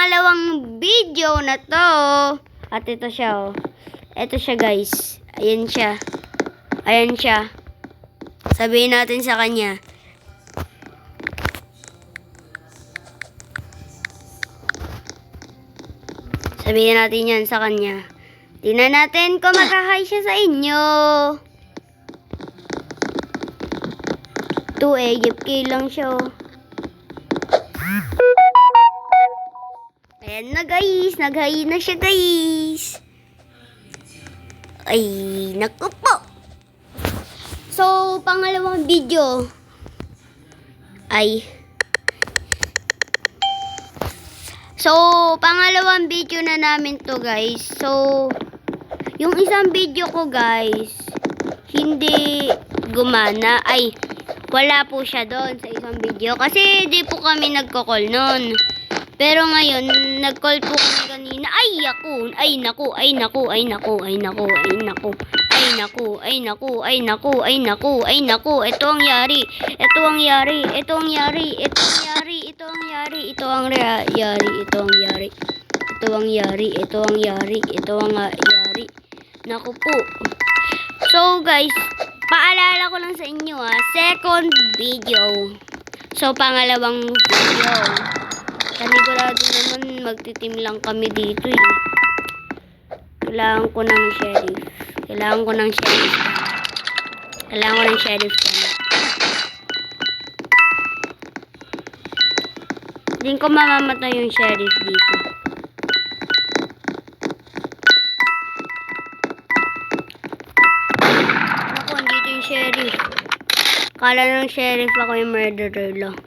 pangalawang video na to. At ito siya, oh. Ito siya, guys. Ayan siya. Ayan siya. Sabihin natin sa kanya. Sabihin natin yan sa kanya. Tingnan natin kung mag-hi siya sa inyo. 2 AFK lang siya, oh. Ayan na, guys. Nag-hi na siya, guys. Ay, naku po. So, pangalawang video ay pangalawang video na namin to, guys. So, yung isang video ko, guys, hindi gumana. Ay, wala po siya doon sa isang video. Kasi di po kami nagko-call noon. Pero ngayon, nag-call po kami kanina. Ay, ako. Ay, naku. Ay, naku. Ay, naku. Ay, naku. Ay, naku. Ay, naku. Ay, naku. Ay, naku. Ay, naku. Ay, naku. Ito ang yari. Ito ang yari. Ito ang yari. Ito ang yari. Ito ang yari. Ito ang yari. Ito ang yari. Ito ang yari. Ito ang yari. Ito ang yari. Naku po. So, guys, paalala ko lang sa inyo, second video. So, pangalawang video. Kanigurado naman magtitim lang kami dito, eh. Kailangan ko ng sheriff. Kailangan ko ng sheriff. Kailangan ko ng sheriff. Hindi ko mamamatay yung sheriff dito. Ako, andito yung sheriff. Kala ng sheriff ako yung murderer lang.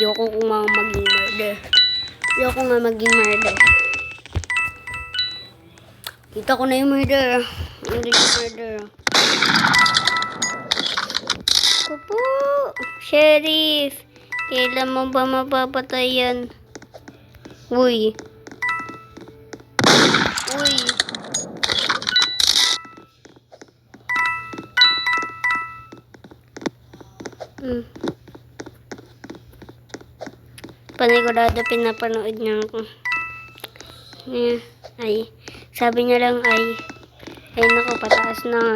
Ayoko kung maging murder. Ayoko nga maging murder. Kita ko na yung murder. Hindi yung murder. Kupo! Sheriff! Kailan mo ba mapapatay yan? Uy! Uy! Panigurado pinapanood niya ako. Ay, sabi niya lang ay naku, pataas na.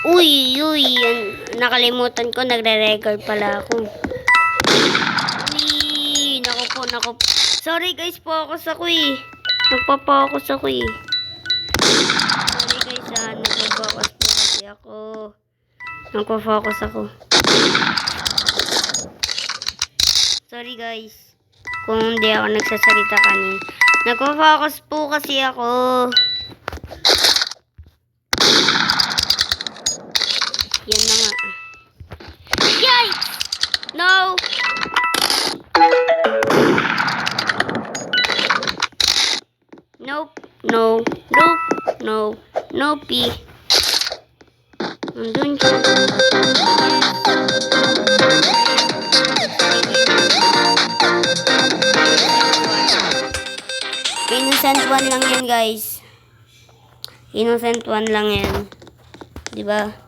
Uy, nakalimutan ko, nagre-record pala ako. Uy, naku po. Sorry guys, focus ako, eh. Nagpa-focus ako, eh. Sorry guys, nagpa-focus po kasi ako. Nagpa-focus ako. Sorry guys, kung hindi ako nagsasalita kanina. Nagpa-focus po kasi ako. Yan na nga. Yay! No! Nope. No. Nope. No. Nope. Andun siya. Innocent one lang yan, guys. Innocent one lang yan. Diba?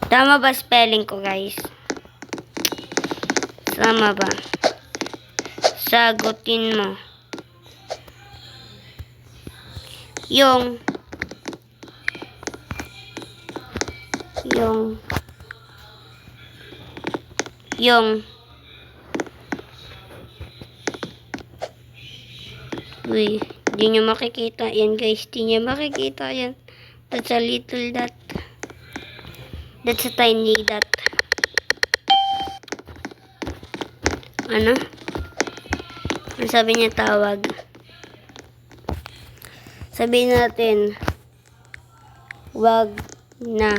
Tama ba spelling ko, guys? Tama ba? Sagutin mo. Yung uy, di nyo makikita yan, guys. Di nyo makikita yan. That's a little dot. That's a tiny dot. Ano? Ang sabi niya tawag. Sabihin natin, wag na.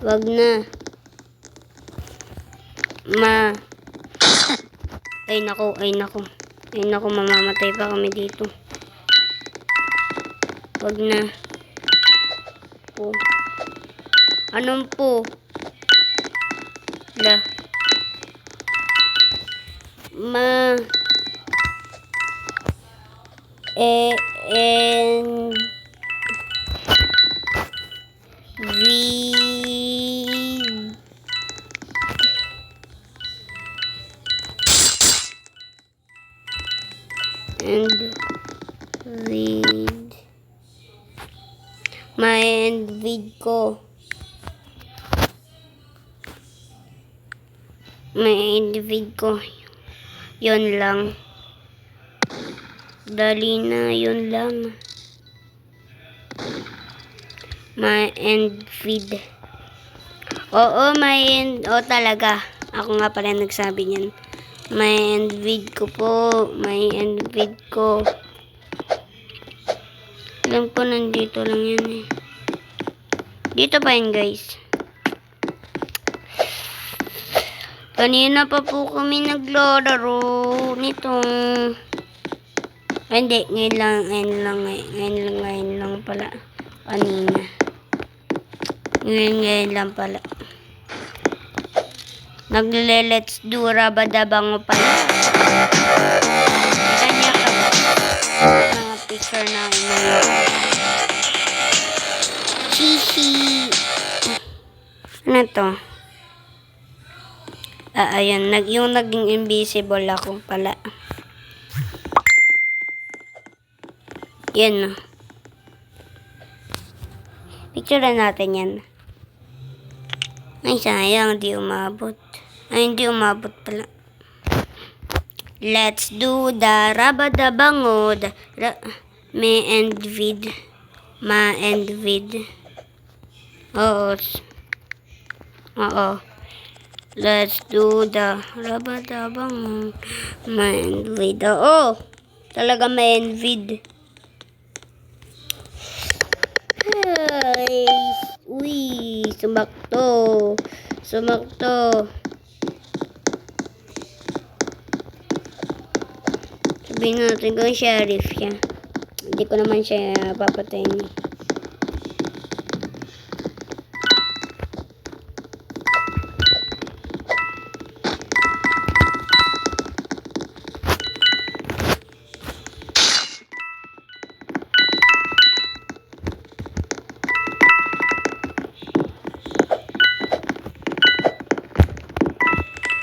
Wag na. Ay nako, ay nako. Ay nako, mamamatay pa kami dito. Wag na. Po. Anong po? La. And read my vid ko. Yun lang. Dali na, yun lang. My end feed. Oo, my end. O talaga. Ako nga pala nagsabi niyan. My end feed ko po. My end feed ko. Alam ko nandito lang yan eh. Dito pa yun guys. Kanina pa po kami naglalaro nito. Hindi, ngayon lang pala. Kanina. Ngayon lang pala. Let's do rabadabango pala. Kanya ka ba? Mga picture na Chichi. Ano to? Ayan. Yung naging invisible ako pala. Yan. Picture natin yan. Ay, sayang. Hindi umabot. Ay, hindi umabot pala. Let's do the rabadabango. Ma and vid. Oo. Let's do the rabadabango. Ma and vid. Oo. Talaga ma and vid. Ay, uy, sumakto. Sabihin natin kung sheriff siya. Hindi ko naman siya papatayin.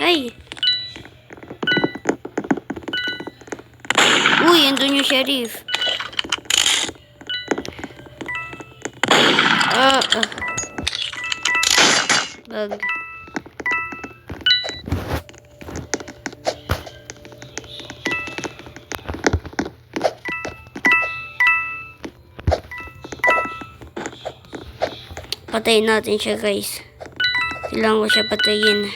Ay! Uy, andun yung sheriff. Bag. Patayin natin siya guys. Kailangan ko siya patayin.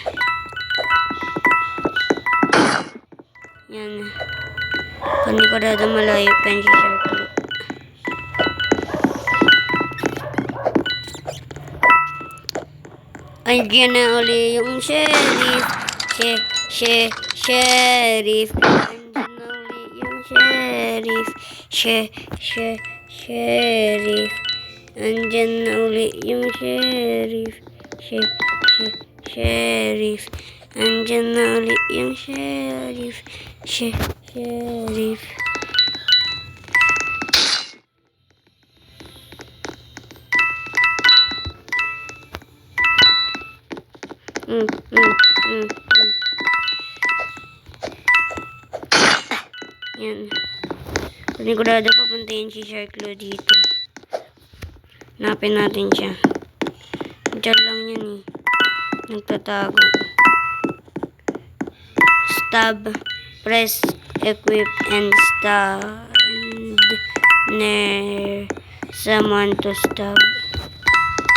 Yan. Panigurado malayo pa yung shark. Andiyan na uli yung sheriff. Sheriff. Andiyan na uli yung sheriff. Sheriff. Andiyan na uli yung sheriff. Sheriff. Andiyan na uli yung sheriff. Sheriff. Yan. Panigurado papuntayin si Shark Claw dito. Hanapin natin siya. Diyan lang yan eh. Nagtatago. Stab. Press, equip, and stand near someone to stab.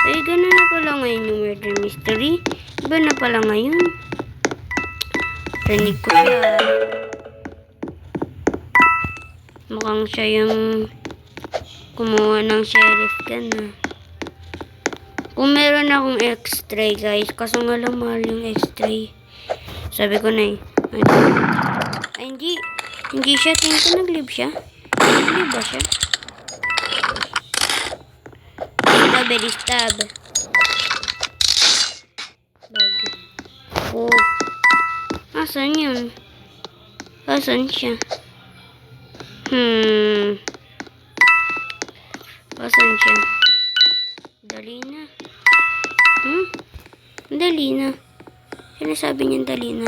Ay, ganun na pala ngayon yung murder mystery. Iba na pala ngayon. Rinig ko siya. Mukhang siya yung Kumuha ng sheriff gun na. Kung meron akong x-ray guys, kaso nga lang mahal yung x-ray. Sabi ko na eh. Ay, hindi siya. Tingin ko nag-live siya. Nag-live ba siya? Strawberry stab. Bag. Oh. Asan yun? Asan siya? Asan siya? Dali na. Dali na. Sinasabi niya dali na.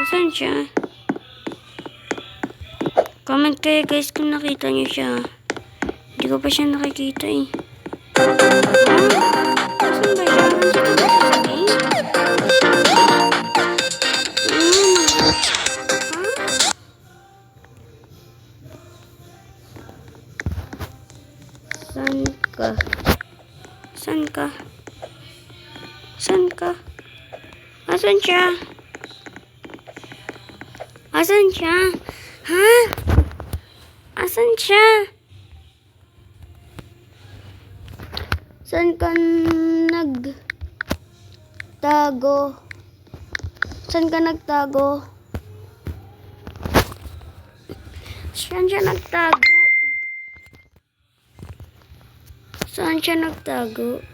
Asan siya? Comment kayo guys kung nakita niyo siya. Hindi ko pa siya nakikita eh. Asan ba siya? Saan ka? Saan ka? Saan ka? Asan siya? Asan siya? Ha? Asan siya? Saan ka nagtago? Saan ka nagtago? Saan siya nagtago? Saan siya nagtago?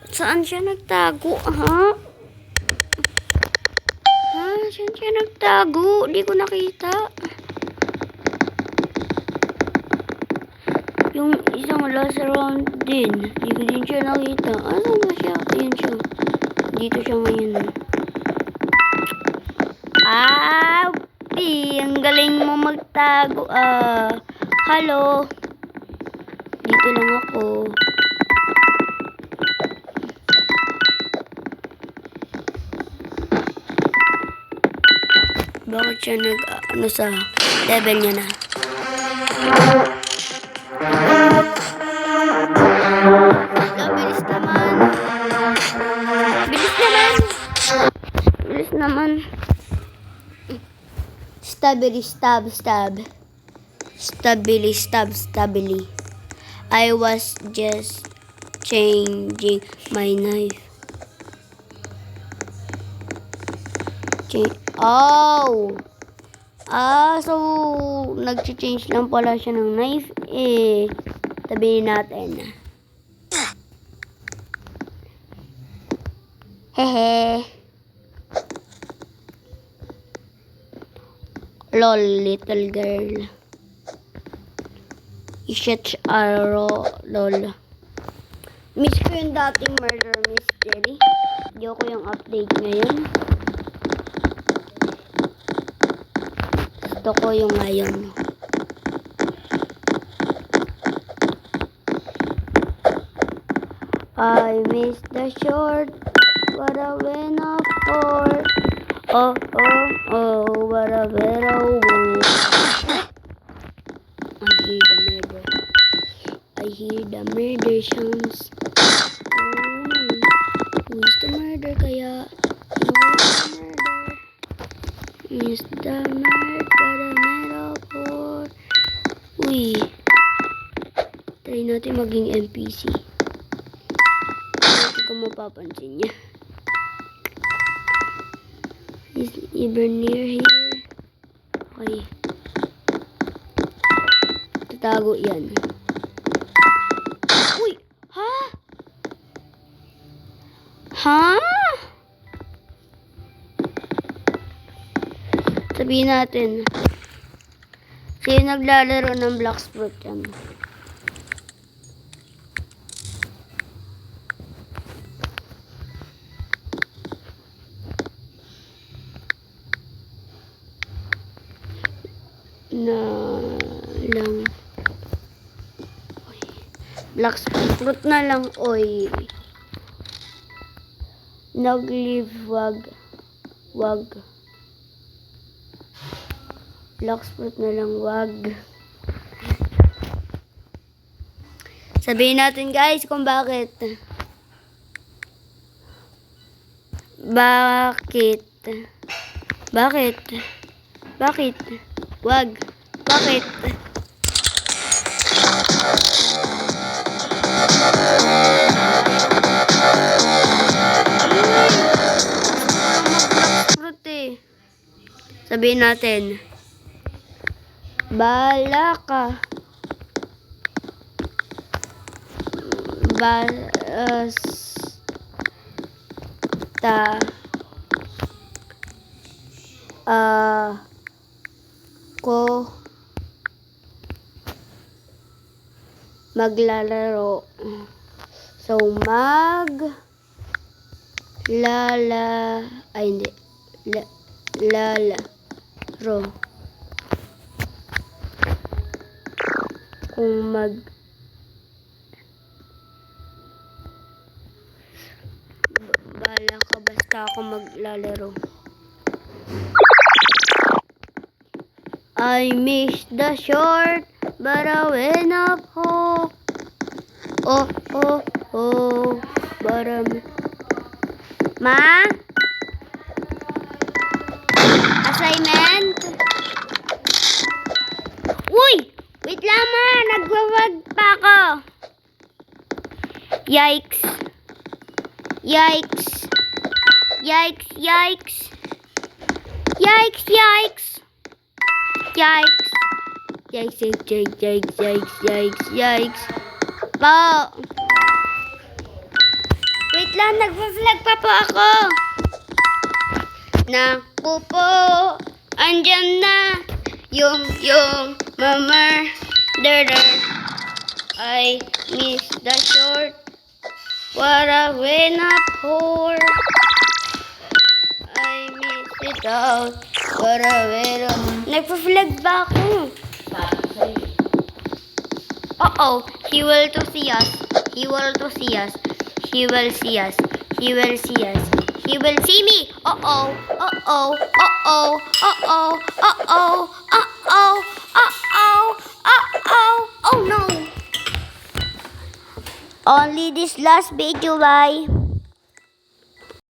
Saan siya nagtago? Ha? Ha? Saan siya nagtago? Di ko nakita. Yung isang last round din. Di ko din siya nakita. Asan ba siya? Ayun siya. Dito siya ngayon. Ang galing mo magtago. Hello. Dito lang ako. Bakit siya ano sa level niya na? Bilis naman. Bilis naman. Bilis naman. Stabili, stab, stab. Stabili, stab, stabili. I was just changing my knife. Oh! So, nag-change lang pala siya ng knife. Tabihin natin. Hehe. Lol, little girl. Ishech arrow, lol. Miss ko yung dating murder mystery. Hindi ko yung update ngayon. Gusto ko yung ngayon. I miss the short, what a win of sport. Oh, oh, oh, what a better war. I hear the murder sounds. Who is the murder kaya? Who is the metaphor? Uy. Try natin maging NPC. Hindi ko mapapansin niya. Is even near here? Okay. Tatago yan. Uy! Ha? Ha? Sabihin natin. Sino naglalaro ng Blacksburg yan? Na lang. Blacksburg na lang, oy. Nag-live, wag. Blacksburg na lang, wag. Sabihin natin guys kung bakit. Bakit? Wag. Bakit? Fruit eh. Sabihin natin. Bala ka. Basta ko maglalaro. So, lalaro. Kung bala ka, basta ako maglalaro. I missed the short, but I went up home. Oh, but Ma? Assignment? Uy! Wait lang, Ma! Nagwawag pa ako. Yikes. Yikes. Yikes, yikes. Yikes, yikes. Yikes. Yikes, yikes, yikes, yikes, yikes, yikes, yikes. Po. Wait lang, nagpa-vlog pa po ako. Naku po, andyan na yung murder. I miss the short. What a win up for. I miss it out. What a win up. Nagpa-vlog ba ako? Uh-oh, he will to see us. He will to see us. He will see us. He will see us. He will see me. Uh-oh. Uh-oh. Uh-oh. Uh-oh. Uh-oh. Uh-oh. Uh-oh. Uh-oh. Oh no. Only this last video, bye.